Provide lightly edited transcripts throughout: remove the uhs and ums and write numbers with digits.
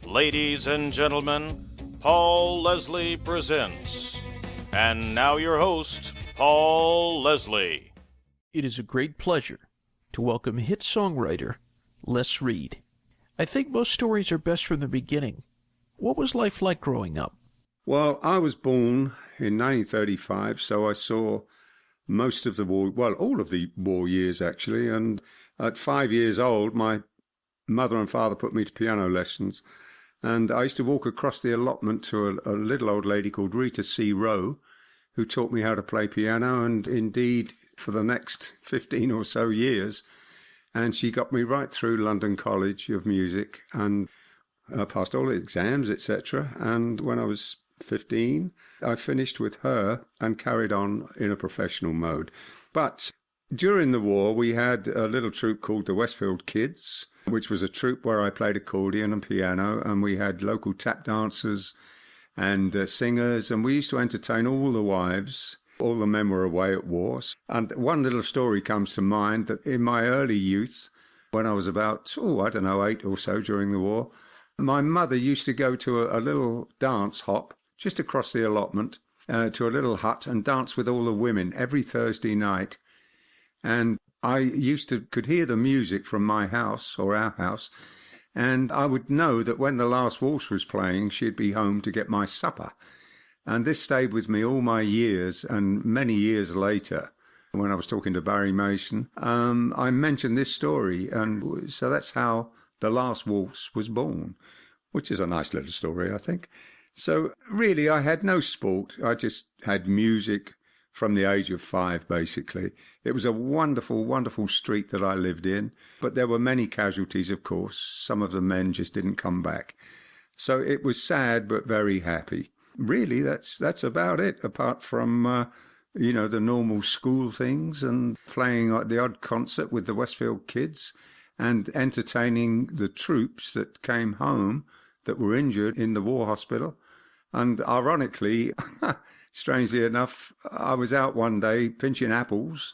Ladies and gentlemen, Paul Leslie presents. And now your host, Paul Leslie. It is a great pleasure to welcome hit songwriter Les Reed. I think most stories are best from the beginning. What was life like growing up? Well, I was born in 1935, so I saw most of the war, well, all of the war years actually, and at 5 years old, my mother and father put me to piano lessons, and I used to walk across the allotment to a little old lady called Rita C. who taught me how to play piano, and indeed for the next 15 or so years, and she got me right through London College of Music and passed all the exams, etc. And when I was 15, I finished with her and carried on in a professional mode. But during the war, we had a little troupe called the Westfield Kids, which was a troupe where I played accordion and piano, and we had local tap dancers and singers, and we used to entertain all the wives. All the men were away at war. And one little story comes to mind that in my early youth, when I was about, 8 or so during the war, my mother used to go to a little dance hop just across the allotment to a little hut and dance with all the women every Thursday night. And I could hear the music from my house or our house, and I would know that when the last waltz was playing, she'd be home to get my supper. And this stayed with me all my years, and many years later, when I was talking to Barry Mason, I mentioned this story, and so that's how the last waltz was born, which is a nice little story, I think. So really, I had no sport. I just had music from the age of 5, basically. It was a wonderful, wonderful street that I lived in, but there were many casualties, of course. Some of the men just didn't come back. So it was sad, but very happy. Really, that's about it, apart from, the normal school things and playing the odd concert with the Westfield Kids and entertaining the troops that came home that were injured in the war hospital. And ironically, strangely enough, I was out one day pinching apples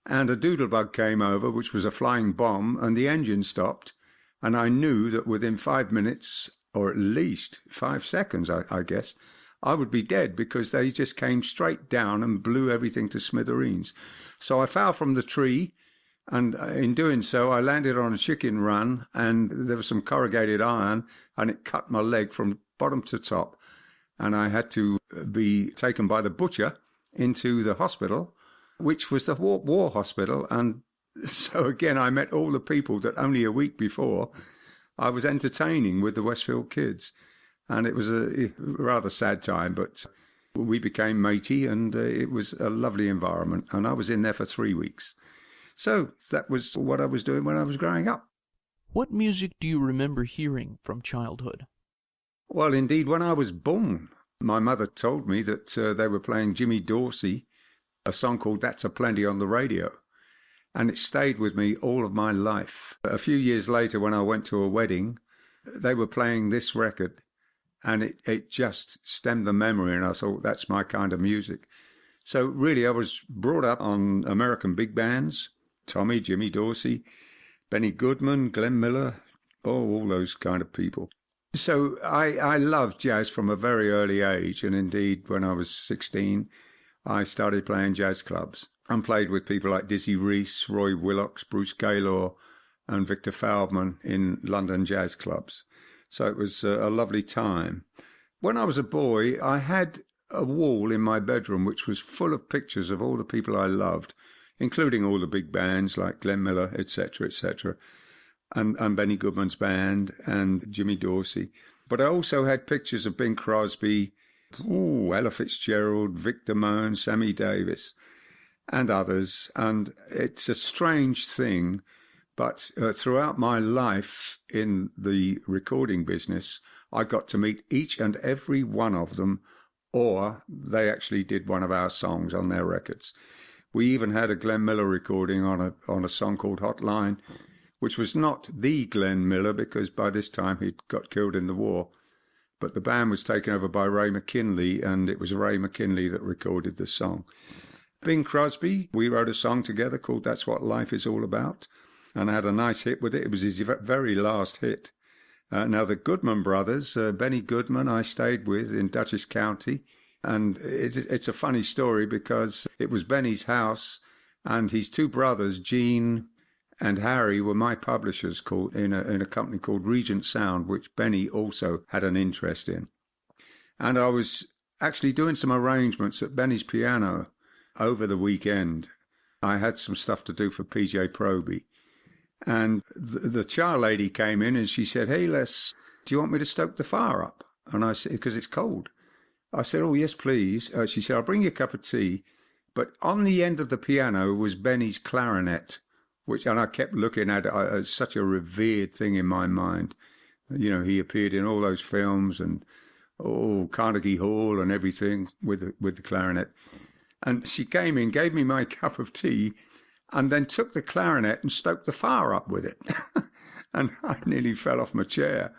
and a doodlebug came over, which was a flying bomb, and the engine stopped. And I knew that within 5 minutes, or at least 5 seconds, I guess, I would be dead because they just came straight down and blew everything to smithereens. So I fell from the tree, and in doing so, I landed on a chicken run, and there was some corrugated iron, and it cut my leg from bottom to top. And I had to be taken by the butcher into the hospital, which was the war hospital. And so again, I met all the people that only a week before I was entertaining with the Westfield Kids. And it was a rather sad time, but we became matey, and it was a lovely environment. And I was in there for 3 weeks. So that was what I was doing when I was growing up. What music do you remember hearing from childhood? Well, indeed, when I was born, my mother told me that they were playing Jimmy Dorsey, a song called That's a Plenty on the radio. And it stayed with me all of my life. A few years later, when I went to a wedding, they were playing this record. And it just stemmed the memory, and I thought, that's my kind of music. So really, I was brought up on American big bands, Tommy, Jimmy Dorsey, Benny Goodman, Glenn Miller, all those kind of people. So I loved jazz from a very early age, and indeed, when I was 16, I started playing jazz clubs and played with people like Dizzy Reese, Roy Willocks, Bruce Gaylor, and Victor Feldman in London jazz clubs. So it was a lovely time. When I was a boy, I had a wall in my bedroom which was full of pictures of all the people I loved, including all the big bands like Glenn Miller, etc., and Benny Goodman's band and Jimmy Dorsey. But I also had pictures of Bing Crosby, Ella Fitzgerald, Vic Damone, Sammy Davis, and others. And it's a strange thing, but throughout my life in the recording business, I got to meet each and every one of them, or they actually did one of our songs on their records. We even had a Glenn Miller recording on a song called Hotline, which was not the Glenn Miller because by this time he'd got killed in the war. But the band was taken over by Ray McKinley, and it was Ray McKinley that recorded the song. Bing Crosby, we wrote a song together called That's What Life Is All About, and I had a nice hit with it. It was his very last hit. Now, the Goodman brothers, Benny Goodman, I stayed with in Dutchess County. And it's a funny story because it was Benny's house, and his two brothers, Gene and Harry, were my publishers in a company called Regent Sound, which Benny also had an interest in. And I was actually doing some arrangements at Benny's piano over the weekend. I had some stuff to do for PJ Proby. And the char lady came in and she said, "Hey, Les, do you want me to stoke the fire up?" And I said, "Because it's cold." I said, "Oh, yes, please." She said, "I'll bring you a cup of tea." But on the end of the piano was Benny's clarinet, and I kept looking at it as such a revered thing in my mind. You know, he appeared in all those films and Carnegie Hall and everything with the clarinet. And she came in, gave me my cup of tea, and then took the clarinet and stoked the fire up with it. And I nearly fell off my chair.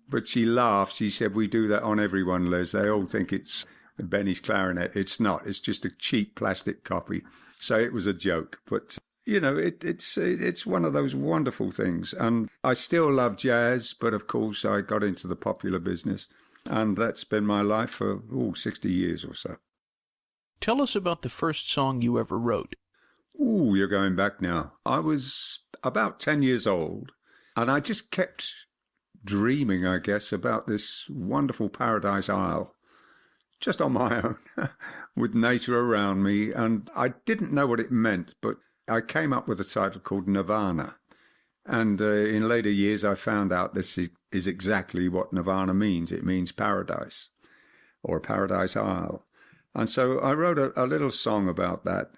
But she laughed. She said, "We do that on everyone, Les. They all think it's Benny's clarinet. It's not. It's just a cheap plastic copy." So it was a joke. But, you know, it's one of those wonderful things. And I still love jazz, but of course I got into the popular business. And that's been my life for 60 years or so. Tell us about the first song you ever wrote. You're going back now. I was about 10 years old, and I just kept dreaming, I guess, about this wonderful Paradise Isle, just on my own, with nature around me. And I didn't know what it meant, but I came up with a title called Nirvana. And in later years, I found out this is exactly what Nirvana means. It means paradise, or Paradise Isle. And so I wrote a little song about that,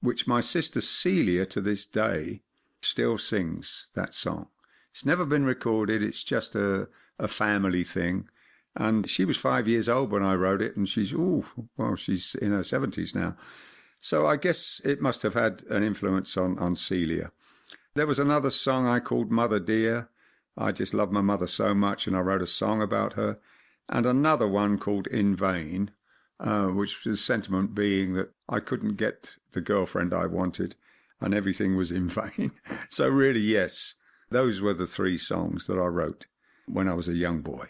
which my sister Celia, to this day, still sings that song. It's never been recorded. It's just a family thing. And she was 5 years old when I wrote it, and she's in her 70s now. So I guess it must have had an influence on Celia. There was another song I called Mother Dear. I just love my mother so much, and I wrote a song about her. And another one called In Vain, which was the sentiment being that I couldn't get the girlfriend I wanted, and everything was in vain. So really, yes, those were the three songs that I wrote when I was a young boy.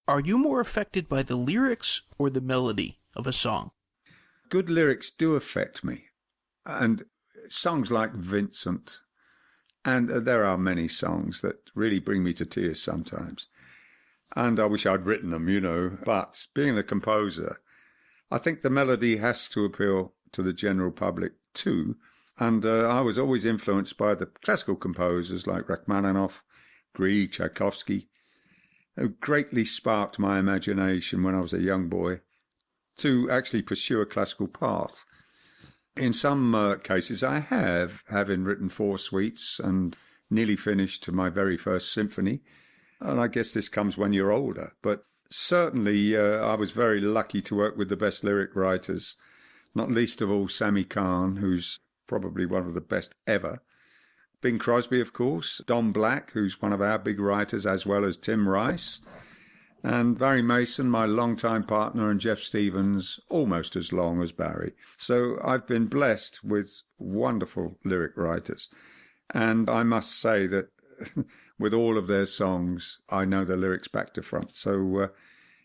Are you more affected by the lyrics or the melody of a song? Good lyrics do affect me. And songs like Vincent, and there are many songs that really bring me to tears sometimes. And I wish I'd written them, you know. But being a composer, I think the melody has to appeal to the general public too. And I was always influenced by the classical composers like Rachmaninoff, Grieg, Tchaikovsky, who greatly sparked my imagination when I was a young boy to actually pursue a classical path. In some cases, I have, having written 4 suites and nearly finished my very first symphony. And I guess this comes when you're older. But certainly, I was very lucky to work with the best lyric writers, not least of all Sammy Cahn, who's probably one of the best ever. Bing Crosby, of course, Don Black, who's one of our big writers, as well as Tim Rice, and Barry Mason, my longtime partner, and Jeff Stevens, almost as long as Barry. So I've been blessed with wonderful lyric writers. And I must say that with all of their songs, I know the lyrics back to front. So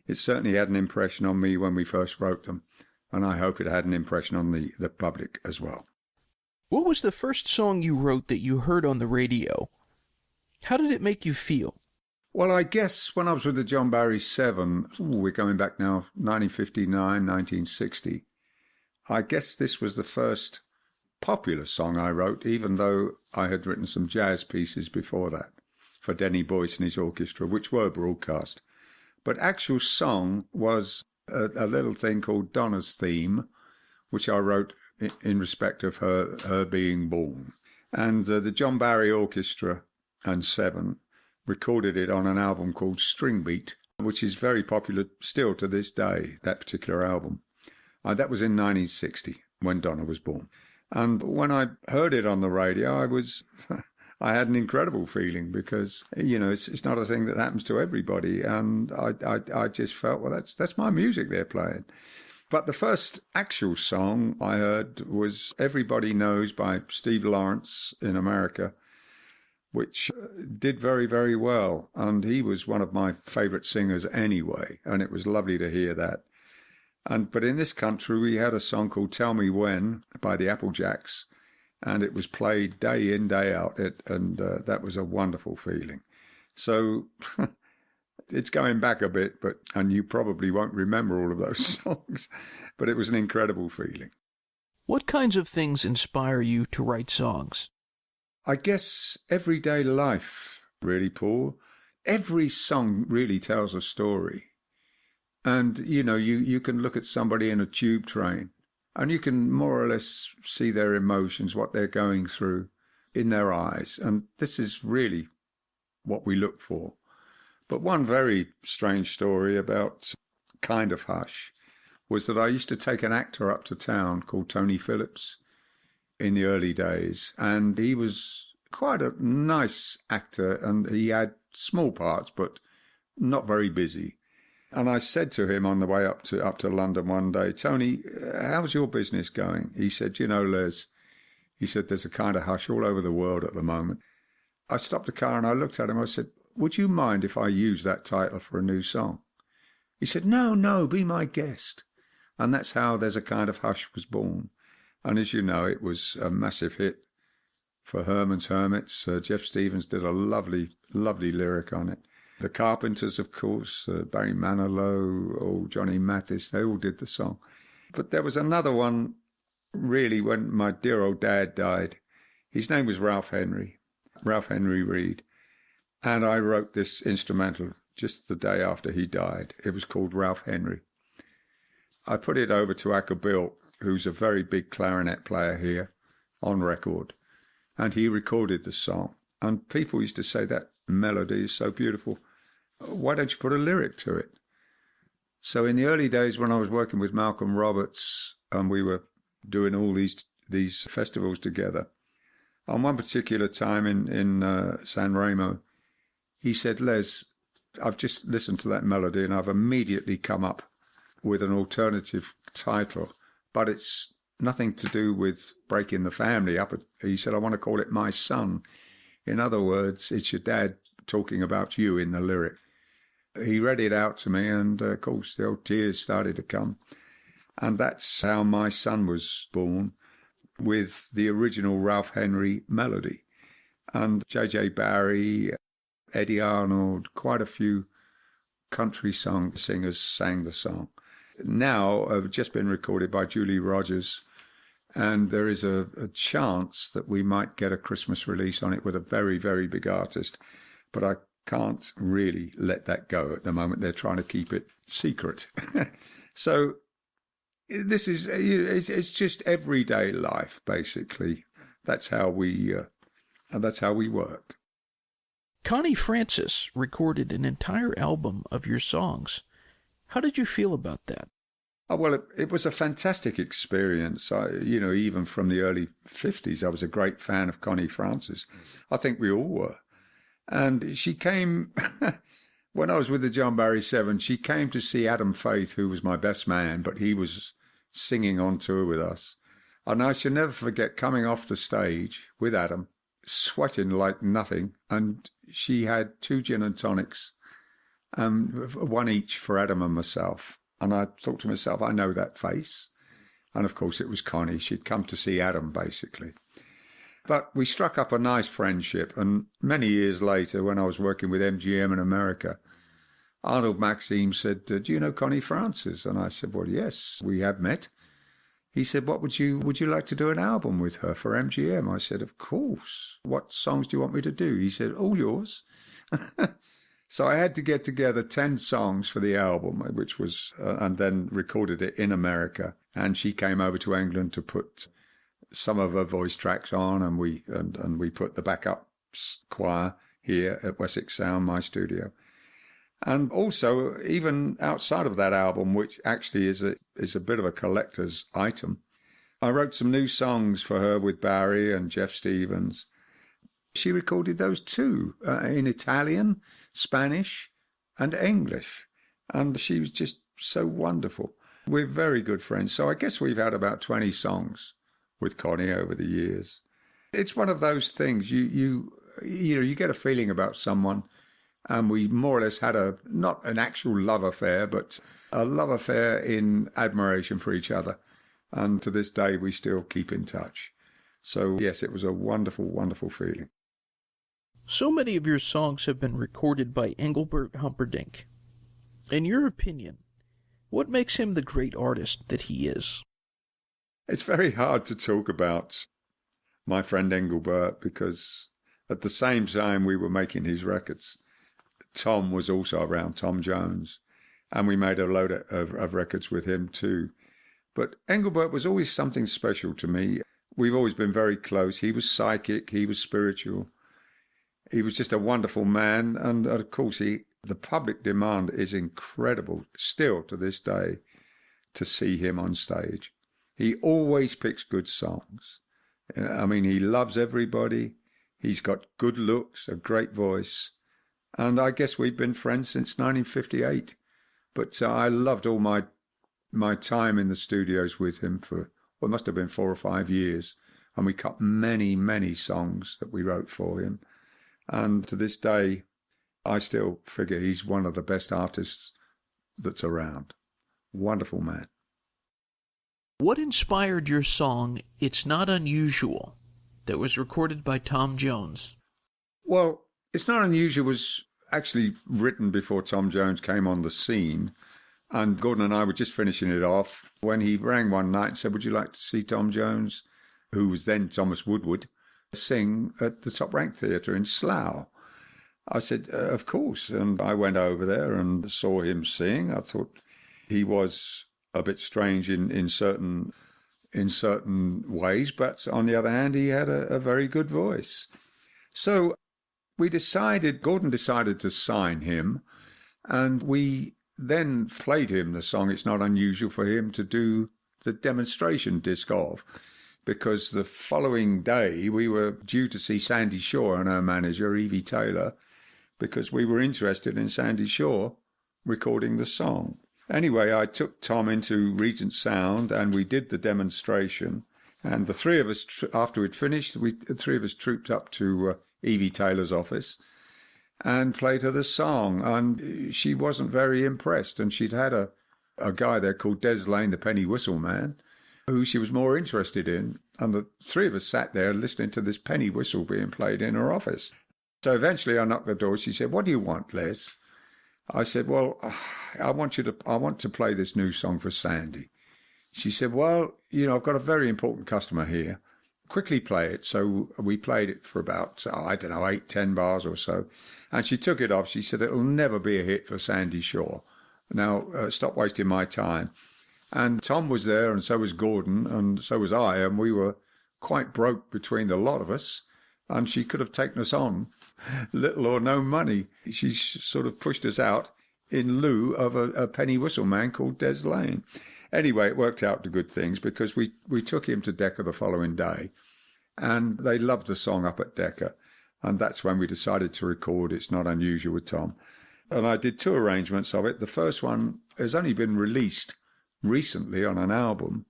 it certainly had an impression on me when we first wrote them. And I hope it had an impression on the public as well. What was the first song you wrote that you heard on the radio? How did it make you feel? Well, I guess when I was with the John Barry 7, we're going back now, 1959, 1960, I guess this was the first popular song I wrote, even though I had written some jazz pieces before that for Denny Boyce and his orchestra, which were broadcast. But actual song was a little thing called Donna's Theme, which I wrote in respect of her being born. And the John Barry Orchestra and 7 recorded it on an album called String Beat, which is very popular still to this day, that particular album. That was in 1960, when Donna was born. And when I heard it on the radio, I had an incredible feeling because, you know, it's not a thing that happens to everybody. And I just felt, well, that's my music they're playing. But the first actual song I heard was Everybody Knows by Steve Lawrence in America, which did very, very well. And he was one of my favourite singers anyway, and it was lovely to hear that. But in this country, we had a song called Tell Me When by the Applejacks, and it was played day in, day out, and that was a wonderful feeling. So it's going back a bit, and you probably won't remember all of those songs, but it was an incredible feeling. What kinds of things inspire you to write songs? I guess everyday life, really, Paul. Every song really tells a story. And, you can look at somebody in a tube train and you can more or less see their emotions, what they're going through in their eyes. And this is really what we look for. But one very strange story about Kind of Hush was that I used to take an actor up to town called Tony Phillips in the early days. And he was quite a nice actor and he had small parts, but not very busy. And I said to him on the way up to London one day, Tony, how's your business going? He said, Les, he said, there's a kind of hush all over the world at the moment. I stopped the car and I looked at him. I said, would you mind if I use that title for a new song? He said, no, be my guest. And that's how There's a Kind of Hush was born. And as you know, it was a massive hit for Herman's Hermits. Jeff Stevens did a lovely, lovely lyric on it. The Carpenters, of course, Barry Manilow, Johnny Mathis, they all did the song. But there was another one, really, when my dear old dad died. His name was Ralph Henry Reed. And I wrote this instrumental just the day after he died. It was called Ralph Henry. I put it over to Acker Bill, who's a very big clarinet player here, on record. And he recorded the song. And people used to say, that melody is so beautiful. Why don't you put a lyric to it? So in the early days when I was working with Malcolm Roberts and we were doing all these festivals together, on one particular time in San Remo, he said, Les, I've just listened to that melody and I've immediately come up with an alternative title, but it's nothing to do with breaking the family up. He said, I want to call it My Son. In other words, it's your dad talking about you in the lyric. He read it out to me, and of course, the old tears started to come. And that's how My Son was born, with the original Ralph Henry melody. And J.J. Barry, Eddie Arnold, quite a few country song singers sang the song. Now, it's just been recorded by Julie Rogers, and there is a chance that we might get a Christmas release on it with a very, very big artist. But I can't really let that go at the moment. They're trying to keep it secret. So this is, it's just everyday life, basically. That's how we work. Connie Francis recorded an entire album of your songs. How did you feel about that? Oh, well, it was a fantastic experience. Even from the early 50s, I was a great fan of Connie Francis. I think we all were. And she came, when I was with the John Barry Seven, she came to see Adam Faith, who was my best man, but he was singing on tour with us. And I shall never forget coming off the stage with Adam, sweating like nothing. And she had 2 gin and tonics, one each for Adam and myself. And I thought to myself, I know that face. And of course, it was Connie. She'd come to see Adam, basically. But we struck up a nice friendship. And many years later, when I was working with MGM in America, Arnold Maxim said, do you know Connie Francis? And I said, well, yes, we have met. He said, would you like to do an album with her for MGM? I said, of course. What songs do you want me to do? He said, all yours. So I had to get together 10 songs for the album, which was, and then recorded it in America. And she came over to England to put some of her voice tracks on, and we put the backup choir here at Wessex Sound, my studio. And also, even outside of that album, which actually is a bit of a collector's item, I wrote some new songs for her with Barry and Jeff Stevens. She recorded those too, in Italian, Spanish, and English. And she was just so wonderful. We're very good friends. So I guess we've had about 20 songs with Connie over the years. It's one of those things. You you get a feeling about someone, and we more or less had not an actual love affair, but a love affair in admiration for each other. And to this day, we still keep in touch. So, yes, it was a wonderful, wonderful feeling. So many of your songs have been recorded by Engelbert Humperdinck. In your opinion, what makes him the great artist that he is? It's very hard to talk about my friend Engelbert because at the same time we were making his records, Tom was also around, Tom Jones, and we made a load of records with him too. But Engelbert was always something special to me. We've always been very close. He was psychic, he was spiritual. He was just a wonderful man, and of course the public demand is incredible still to this day to see him on stage. He always picks good songs. I mean, he loves everybody. He's got good looks, a great voice. And I guess we've been friends since 1958. But I loved all my time in the studios with him for, well, it must have been 4 or 5 years. And we cut many, many songs that we wrote for him. And to this day, I still figure he's one of the best artists that's around. Wonderful man. What inspired your song, It's Not Unusual, that was recorded by Tom Jones? Well, It's Not Unusual was actually written before Tom Jones came on the scene. And Gordon and I were just finishing it off when he rang one night and said, would you like to see Tom Jones, who was then Thomas Woodward, sing at the Top Rank Theatre in Slough? I said, of course. And I went over there and saw him sing. I thought he was a bit strange in certain ways, but on the other hand, he had a very good voice. So Gordon decided to sign him, and we then played him the song It's Not Unusual for him to do the demonstration disc of, because the following day we were due to see Sandy Shaw and her manager, Evie Taylor, because we were interested in Sandy Shaw recording the song. Anyway, I took Tom into Regent Sound and we did the demonstration. And the three of us, after we'd finished, the three of us trooped up to Evie Taylor's office and played her the song. And she wasn't very impressed. And she'd had a guy there called Des Lane, the penny whistle man, who she was more interested in. And the three of us sat there listening to this penny whistle being played in her office. So eventually I knocked the door. She said, what do you want, Les? I said, well, I want to play this new song for Sandy. She said, well, I've got a very important customer here. Quickly play it. So we played it for about, 8-10 bars or so. And she took it off. She said, it'll never be a hit for Sandy Shaw. Now, stop wasting my time. And Tom was there, and so was Gordon, and so was I, and we were quite broke between the lot of us. And she could have taken us on, little or no money. She sort of pushed us out in lieu of a penny whistle man called Des Lane. Anyway, it worked out to good things because we took him to Decca the following day, and they loved the song up at Decca. And that's when we decided to record It's Not Unusual with Tom. And I did 2 arrangements of it. The first one has only been released recently on an album,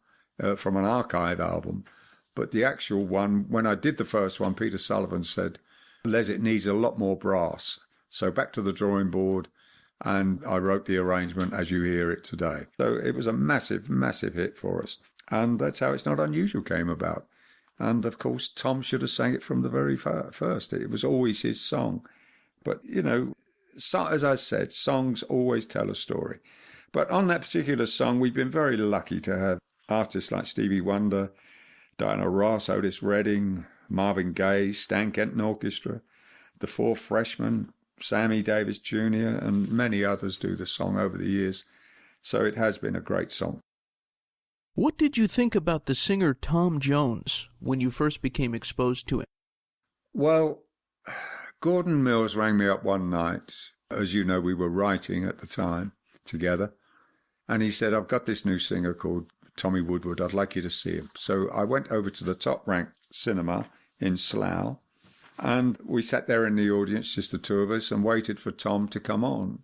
from an archive album. But the actual one, when I did the first one, Peter Sullivan said, Les, it needs a lot more brass. So back to the drawing board, and I wrote the arrangement as you hear it today. So it was a massive, massive hit for us. And that's how It's Not Unusual came about. And, of course, Tom should have sang it from the very first. It was always his song. But, as I said, songs always tell a story. But on that particular song, we've been very lucky to have artists like Stevie Wonder, Diana Ross, Otis Redding, Marvin Gaye, Stan Kenton Orchestra, the 4 Freshmen, Sammy Davis Jr., and many others do the song over the years. So it has been a great song. What did you think about the singer Tom Jones when you first became exposed to him? Well, Gordon Mills rang me up one night. As you know, we were writing at the time together. And he said, I've got this new singer called Tommy Woodward. I'd like you to see him. So I went over to the Top Rank Cinema in Slough. And we sat there in the audience, just the 2 of us, and waited for Tom to come on.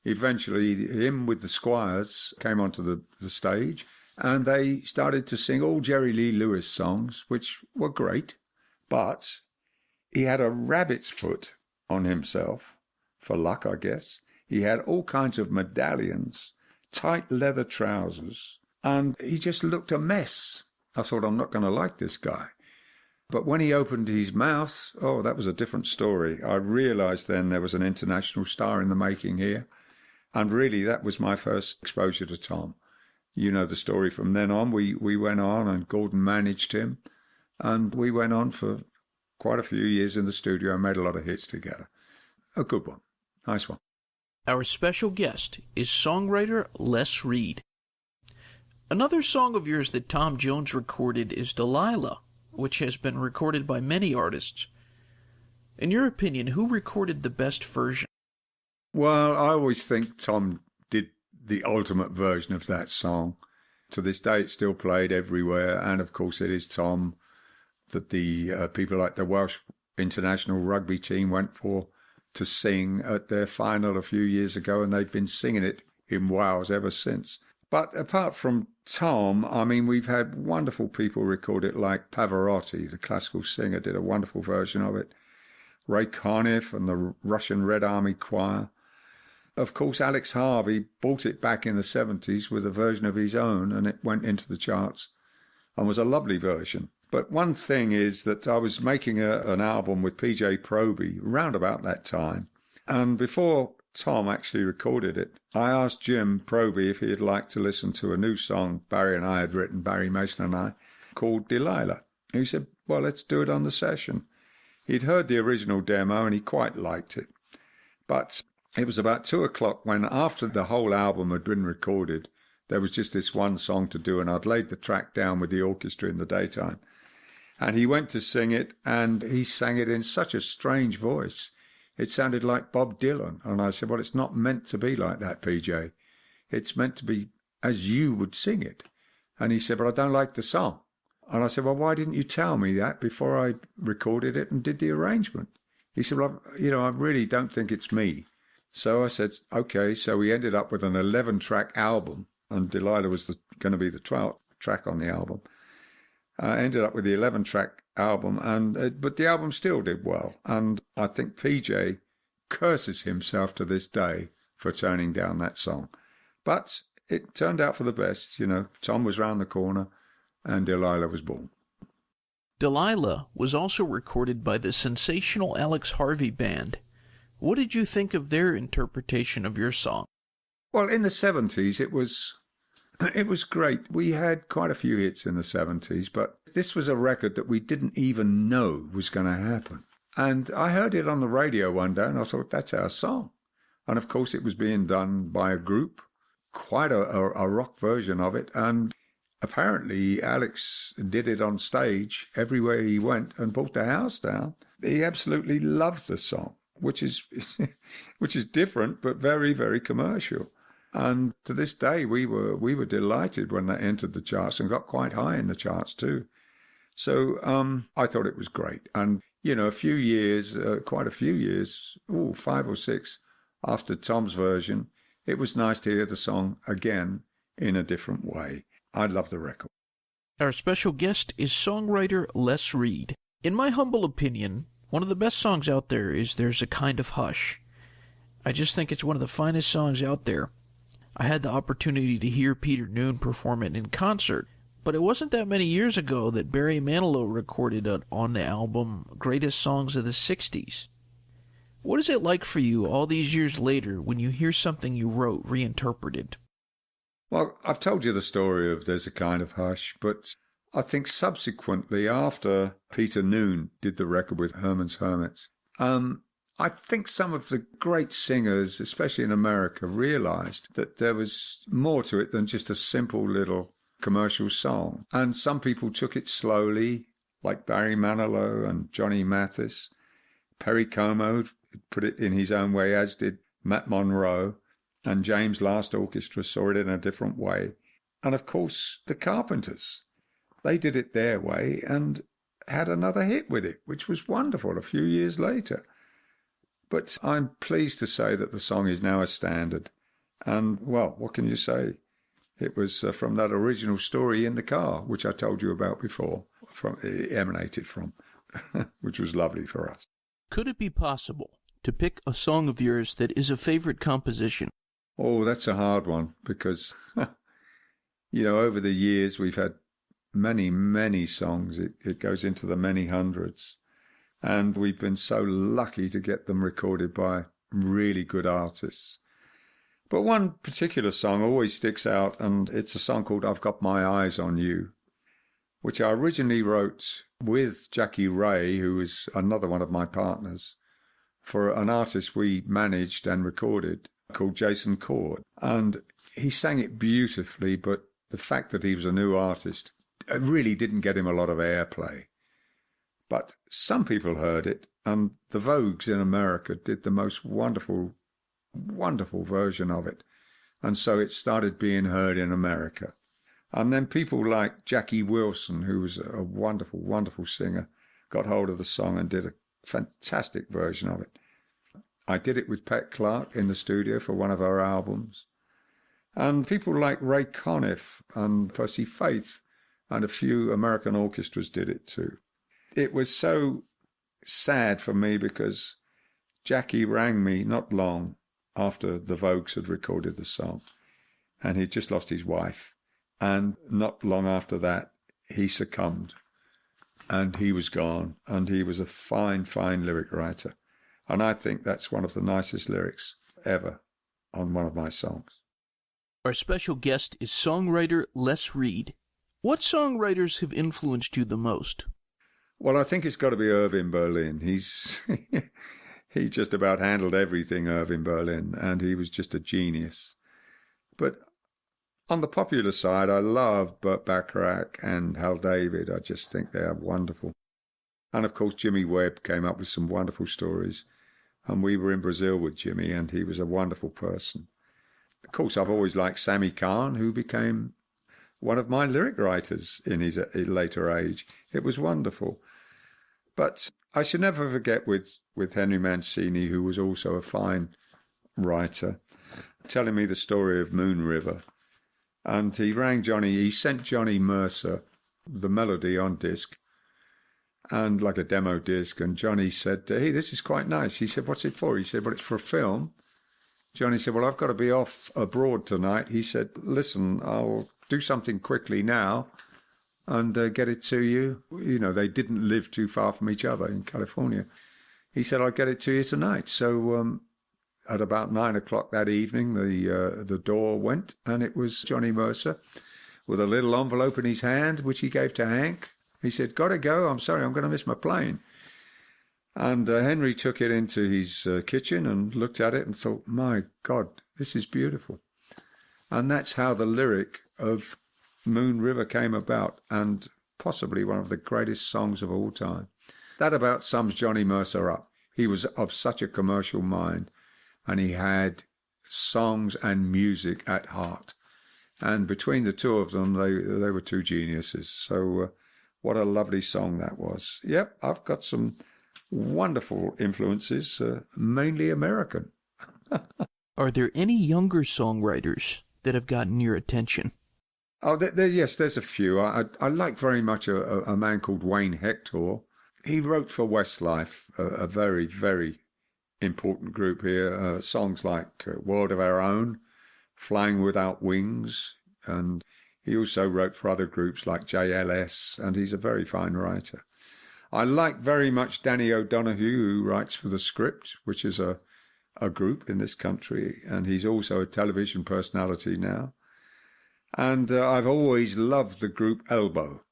Eventually, him with the Squires came onto the stage. And they started to sing all Jerry Lee Lewis songs, which were great. But he had a rabbit's foot on himself, for luck, I guess. He had all kinds of medallions, tight leather trousers, and he just looked a mess. I thought, I'm not going to like this guy. But when he opened his mouth, oh, that was a different story. I realised then there was an international star in the making here. And really, that was my first exposure to Tom. You know the story from then on. We went on and Gordon managed him. And we went on for quite a few years in the studio and made a lot of hits together. A good one. Nice one. Our special guest is songwriter Les Reed. Another song of yours that Tom Jones recorded is Delilah, which has been recorded by many artists. In your opinion, who recorded the best version? Well, I always think Tom did the ultimate version of that song. To this day, it's still played everywhere. And of course, it is Tom that the people like the Welsh international rugby team went for to sing at their final a few years ago. And they've been singing it in Wales ever since. But apart from Tom, I mean, we've had wonderful people record it, like Pavarotti, the classical singer, did a wonderful version of it. Ray Conniff and the Russian Red Army Choir. Of course, Alex Harvey brought it back in the 70s with a version of his own, and it went into the charts and was a lovely version. But one thing is that I was making an album with PJ Proby round about that time, and before Tom actually recorded it, I asked Jim Proby if he'd like to listen to a new song Barry and I had written, Barry Mason and I, called Delilah. He said, well, let's do it on the session. He'd heard the original demo and he quite liked it. But it was about 2:00 when, after the whole album had been recorded, there was just this one song to do, and I'd laid the track down with the orchestra in the daytime. And he went to sing it, and he sang it in such a strange voice. It sounded like Bob Dylan. And I said, well, it's not meant to be like that, PJ. It's meant to be as you would sing it. And he said, but I don't like the song. And I said, well, why didn't you tell me that before I recorded it and did the arrangement? He said, well, I really don't think it's me. So I said, okay. So we ended up with an 11-track album, and Delilah was going to be the 12th track on the album. I ended up with the 11-track album, but the album still did well. And I think PJ curses himself to this day for turning down that song. But it turned out for the best. Tom was round the corner and Delilah was born. Delilah was also recorded by the sensational Alex Harvey Band. What did you think of their interpretation of your song? Well, in the 70s, it was great. We had quite a few hits in the 70s, but this was a record that we didn't even know was going to happen. And I heard it on the radio one day, and I thought, that's our song. And of course, it was being done by a group, quite a rock version of it. And apparently, Alex did it on stage everywhere he went and brought the house down. He absolutely loved the song, which is different, but very, very commercial. And to this day, we were delighted when that entered the charts and got quite high in the charts too. So I thought it was great. And, a few years, quite a few years, 5 or 6 after Tom's version, it was nice to hear the song again in a different way. I love the record. Our special guest is songwriter Les Reed. In my humble opinion, one of the best songs out there is There's a Kind of Hush. I just think it's one of the finest songs out there. I had the opportunity to hear Peter Noone perform it in concert, but it wasn't that many years ago that Barry Manilow recorded it on the album Greatest Songs of the 60s. What is it like for you all these years later when you hear something you wrote reinterpreted? Well, I've told you the story of There's a Kind of Hush, but I think subsequently, after Peter Noone did the record with Herman's Hermits, I think some of the great singers, especially in America, realized that there was more to it than just a simple little commercial song. And some people took it slowly, like Barry Manilow and Johnny Mathis. Perry Como put it in his own way, as did Matt Monroe. And James Last Orchestra saw it in a different way. And of course, the Carpenters. They did it their way and had another hit with it, which was wonderful a few years later. But I'm pleased to say that the song is now a standard. And, well, what can you say? It was from that original story in the car, which I told you about before, it emanated from. which was lovely for us. Could it be possible to pick a song of yours that is a favorite composition? Oh, that's a hard one because, over the years we've had many, many songs. It goes into the many hundreds. And we've been so lucky to get them recorded by really good artists. But one particular song always sticks out, and it's a song called I've Got My Eyes on You, which I originally wrote with Jackie Ray, who was another one of my partners, for an artist we managed and recorded called Jason Cord. And he sang it beautifully, but the fact that he was a new artist really didn't get him a lot of airplay. But some people heard it, and the Vogues in America did the most wonderful, wonderful version of it. And so it started being heard in America. And then people like Jackie Wilson, who was a wonderful, wonderful singer, got hold of the song and did a fantastic version of it. I did it with Pat Clark in the studio for one of our albums. And people like Ray Conniff and Percy Faith and a few American orchestras did it too. It was so sad for me because Jackie rang me not long after the Vogues had recorded the song, and he'd just lost his wife. And not long after that, he succumbed, and he was gone, and he was a fine, fine lyric writer. And I think that's one of the nicest lyrics ever on one of my songs. Our special guest is songwriter Les Reed. What songwriters have influenced you the most? Well, I think it's got to be Irving Berlin. He just about handled everything, Irving Berlin, and he was just a genius. But on the popular side, I love Burt Bacharach and Hal David. I just think they are wonderful. And of course, Jimmy Webb came up with some wonderful stories. And we were in Brazil with Jimmy, and he was a wonderful person. Of course, I've always liked Sammy Cahn, who became one of my lyric writers in his later age. It was wonderful. But I should never forget with Henry Mancini, who was also a fine writer, telling me the story of Moon River. And he sent Johnny Mercer the melody on disc, and like a demo disc. And Johnny said, hey, this is quite nice. He said, what's it for? He said, well, it's for a film. Johnny said, well, I've got to be off abroad tonight. He said, listen, I'll do something quickly now and get it to you. They didn't live too far from each other in California. He said, I'll get it to you tonight. So at about 9:00 that evening, the door went, and it was Johnny Mercer with a little envelope in his hand, which he gave to Hank. He said, gotta go. I'm sorry, I'm going to miss my plane. And Henry took it into his kitchen and looked at it and thought, my God, this is beautiful. And that's how the lyric of Moon River came about, and possibly one of the greatest songs of all time. That about sums Johnny Mercer up. He was of such a commercial mind, and he had songs and music at heart. And between the two of them, they were two geniuses. So what a lovely song that was. Yep, I've got some wonderful influences, mainly American. Are there any younger songwriters that have gotten your attention? Oh, yes, there's a few. I like very much a man called Wayne Hector. He wrote for Westlife, a very, very important group here. Songs like World of Our Own, Flying Without Wings, and he also wrote for other groups like JLS, and he's a very fine writer. I like very much Danny O'Donoghue, who writes for The Script, which is a group in this country, and he's also a television personality now. And I've always loved the group Elbow,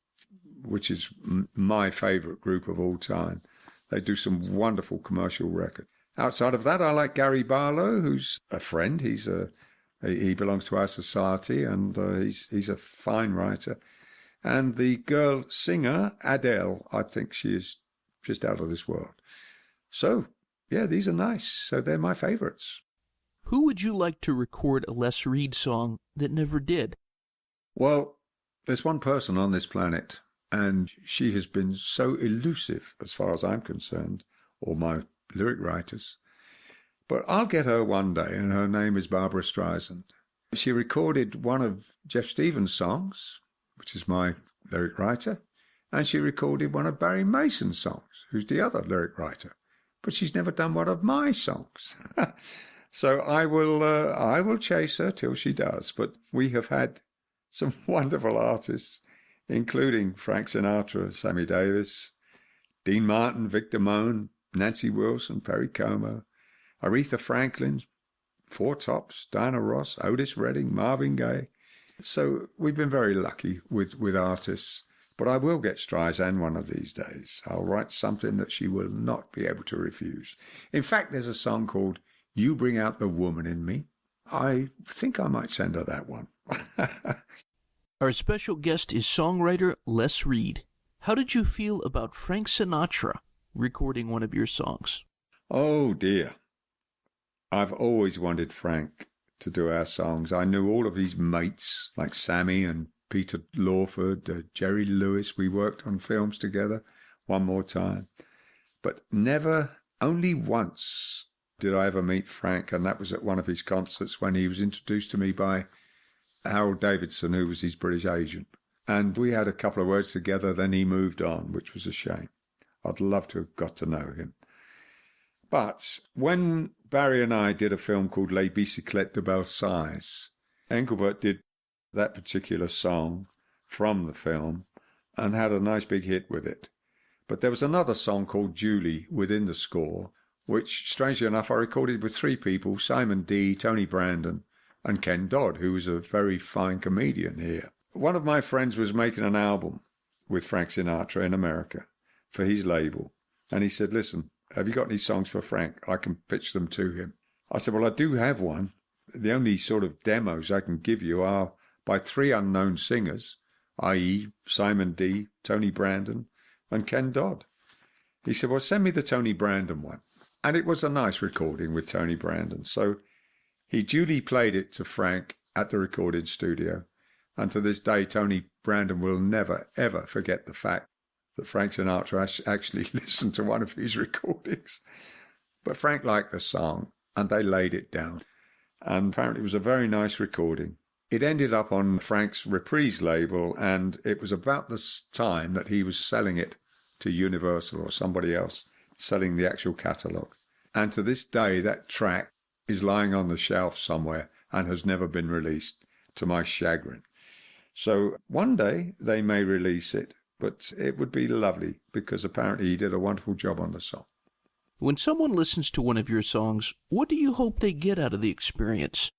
which is my favourite group of all time. They do some wonderful commercial records. Outside of that, I like Gary Barlow, who's a friend. He belongs to our society, and he's a fine writer. And the girl singer, Adele, I think she is just out of this world. So, yeah, these are nice. So they're my favourites. Who would you like to record a Les Reed song that never did? Well, there's one person on this planet, and she has been so elusive as far as I'm concerned, or my lyric writers. But I'll get her one day, and her name is Barbra Streisand. She recorded one of Jeff Stevens' songs, which is my lyric writer, and she recorded one of Barry Mason's songs, who's the other lyric writer. But she's never done one of my songs. So I will chase her till she does. But we have had some wonderful artists, including Frank Sinatra, Sammy Davis, Dean Martin, Victor Moan, Nancy Wilson, Perry Como, Aretha Franklin, Four Tops, Diana Ross, Otis Redding, Marvin Gaye. So we've been very lucky with artists. But I will get Streisand one of these days. I'll write something that she will not be able to refuse. In fact, there's a song called You Bring Out the Woman in Me. I think I might send her that one. Our special guest is songwriter Les Reed. How did you feel about Frank Sinatra recording one of your songs? Oh, dear. I've always wanted Frank to do our songs. I knew all of his mates, like Sammy and Peter Lawford, Jerry Lewis. We worked on films together one more time. But never, only once did I ever meet Frank, and that was at one of his concerts when he was introduced to me by Harold Davidson, who was his British agent. And we had a couple of words together, then he moved on, which was a shame. I'd love to have got to know him. But when Barry and I did a film called Les Bicyclettes de Belsailles, Engelbert did that particular song from the film and had a nice big hit with it. But there was another song called Julie within the score, which, strangely enough, I recorded with three people, Simon D., Tony Brandon, and Ken Dodd, who was a very fine comedian here. One of my friends was making an album with Frank Sinatra in America for his label. And he said, listen, have you got any songs for Frank? I can pitch them to him. I said, well, I do have one. The only sort of demos I can give you are by three unknown singers, i.e. Simon D., Tony Brandon, and Ken Dodd. He said, well, send me the Tony Brandon one. And it was a nice recording with Tony Brandon. So he duly played it to Frank at the recording studio. And to this day, Tony Brandon will never, ever forget the fact that Frank Sinatra actually listened to one of his recordings. But Frank liked the song, and they laid it down. And apparently it was a very nice recording. It ended up on Frank's Reprise label, and it was about this time that he was selling it to Universal or somebody else, selling the actual catalogue. And to this day, that track is lying on the shelf somewhere and has never been released, to my chagrin. So one day they may release it, but it would be lovely because apparently he did a wonderful job on the song. When someone listens to one of your songs, what do you hope they get out of the experience?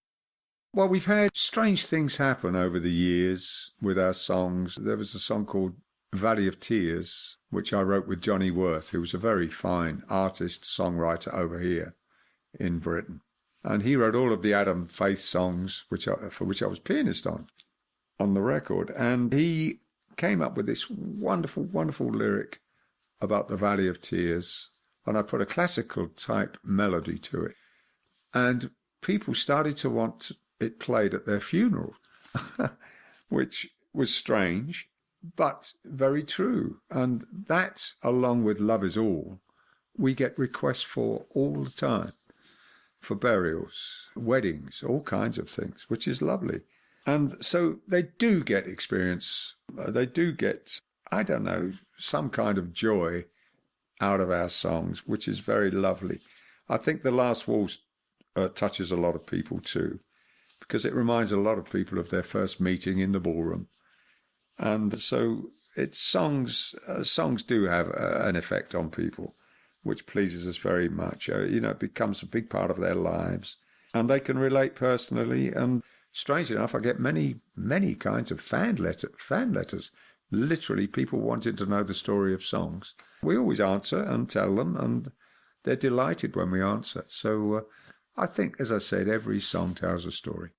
Well, we've had strange things happen over the years with our songs. There was a song called Valley of Tears, which I wrote with Johnny Worth, who was a very fine artist, songwriter over here in Britain. And he wrote all of the Adam Faith songs, for which I was pianist on the record. And he came up with this wonderful, wonderful lyric about the Valley of Tears. And I put a classical type melody to it. And people started to want it played at their funeral, which was strange, but very true. And that, along with Love Is All, we get requests for all the time, for burials, weddings, all kinds of things, which is lovely. And so they do get experience. They do get, I don't know, some kind of joy out of our songs, which is very lovely. I think The Last Waltz touches a lot of people too, because it reminds a lot of people of their first meeting in the ballroom. And so it's songs do have an effect on people, which pleases us very much. It becomes a big part of their lives, and they can relate personally. And strangely enough, I get many, many kinds of fan letters. Literally, people wanting to know the story of songs. We always answer and tell them, and they're delighted when we answer. So I think, as I said, every song tells a story.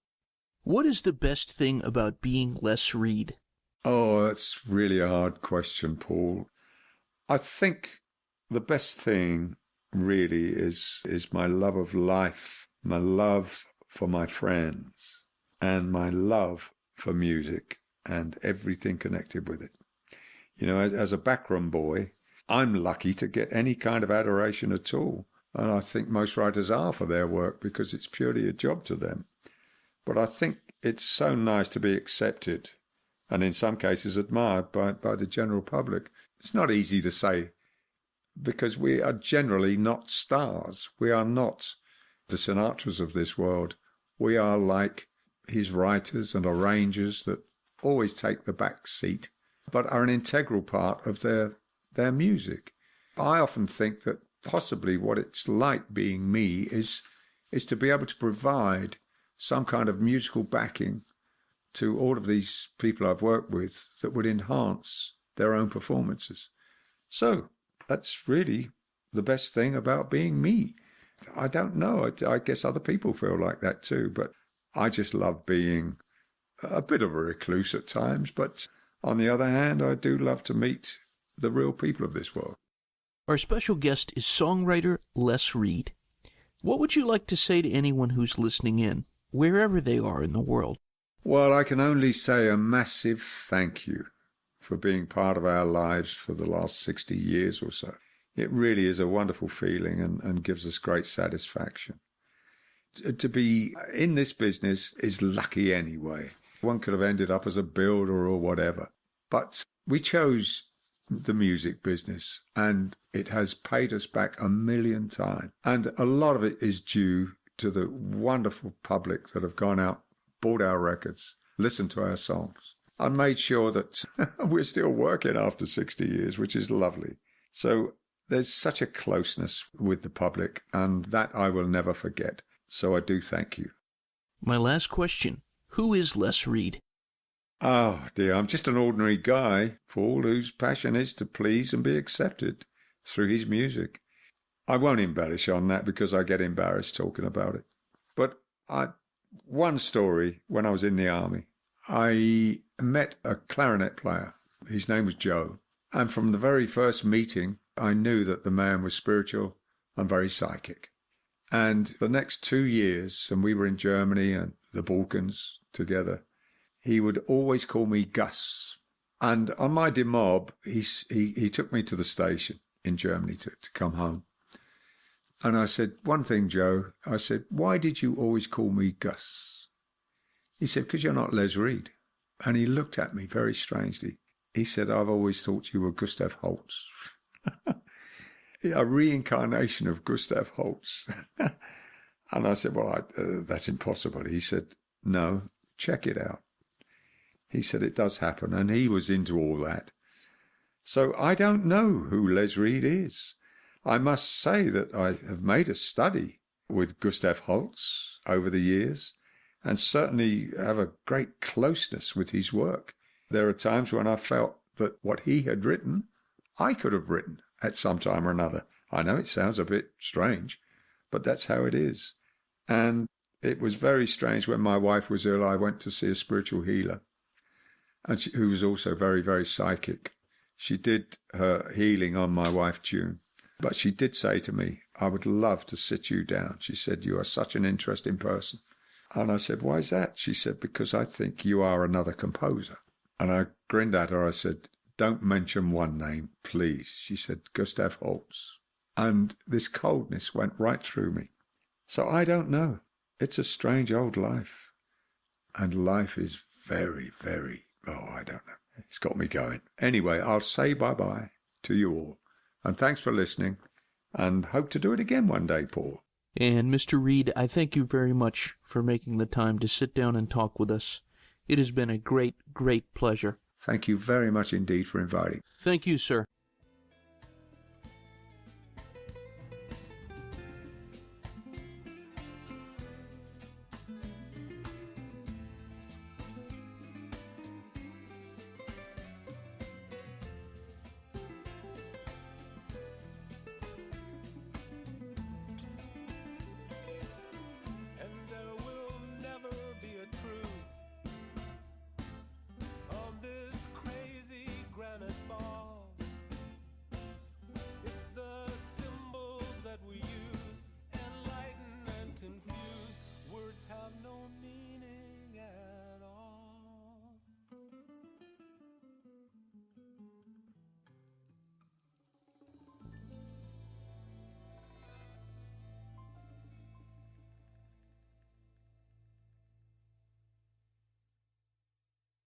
What is the best thing about being Les Reed? Oh, that's really a hard question, Paul. I think the best thing really is my love of life, my love for my friends, and my love for music and everything connected with it. As a backroom boy, I'm lucky to get any kind of adoration at all. And I think most writers are for their work because it's purely a job to them. But I think it's so nice to be accepted and in some cases admired by the general public. It's not easy to say, because we are generally not stars. We are not the Sinatras of this world. We are like his writers and arrangers that always take the back seat, but are an integral part of their music. I often think that possibly what it's like being me is to be able to provide some kind of musical backing to all of these people I've worked with that would enhance their own performances. So that's really the best thing about being me. I don't know. I guess other people feel like that too, but I just love being a bit of a recluse at times. But on the other hand, I do love to meet the real people of this world. Our special guest is songwriter Les Reed. What would you like to say to anyone who's listening in, wherever they are in the world? Well, I can only say a massive thank you for being part of our lives for the last 60 years or so. It really is a wonderful feeling and gives us great satisfaction. To be in this business is lucky anyway. One could have ended up as a builder or whatever. But we chose the music business, and it has paid us back 1,000,000 times. And a lot of it is due to the wonderful public that have gone out, bought our records, listened to our songs, and made sure that we're still working after 60 years, which is lovely. So there's such a closeness with the public, and that I will never forget. So I do thank you. My last question, who is Les Reed? Oh, dear, I'm just an ordinary guy, Paul, whose passion is to please and be accepted through his music. I won't embellish on that because I get embarrassed talking about it. But one story, when I was in the army, I met a clarinet player. His name was Joe. And from the very first meeting, I knew that the man was spiritual and very psychic. And the next 2 years, and we were in Germany and the Balkans together, he would always call me Gus. And on my demob, he took me to the station in Germany to come home. And I said, one thing, Joe, I said, why did you always call me Gus? He said, because you're not Les Reed. And he looked at me very strangely. He said, I've always thought you were Gustav Holst. A reincarnation of Gustav Holst. And I said, well, that's impossible. He said, no, check it out. He said, it does happen. And he was into all that. So I don't know who Les Reed is. I must say that I have made a study with Gustav Holst over the years and certainly have a great closeness with his work. There are times when I felt that what he had written, I could have written at some time or another. I know it sounds a bit strange, but that's how it is. And it was very strange when my wife was ill. I went to see a spiritual healer, and who was also very, very psychic. She did her healing on my wife, June. But she did say to me, I would love to sit you down. She said, you are such an interesting person. And I said, why is that? She said, because I think you are another composer. And I grinned at her. I said, don't mention one name, please. She said, Gustav Holst. And this coldness went right through me. So I don't know. It's a strange old life. And life is very, very, I don't know. It's got me going. Anyway, I'll say bye-bye to you all. And thanks for listening, and hope to do it again one day, Paul. And Mr. Reed, I thank you very much for making the time to sit down and talk with us. It has been a great, great pleasure. Thank you very much indeed for inviting. Thank you, sir.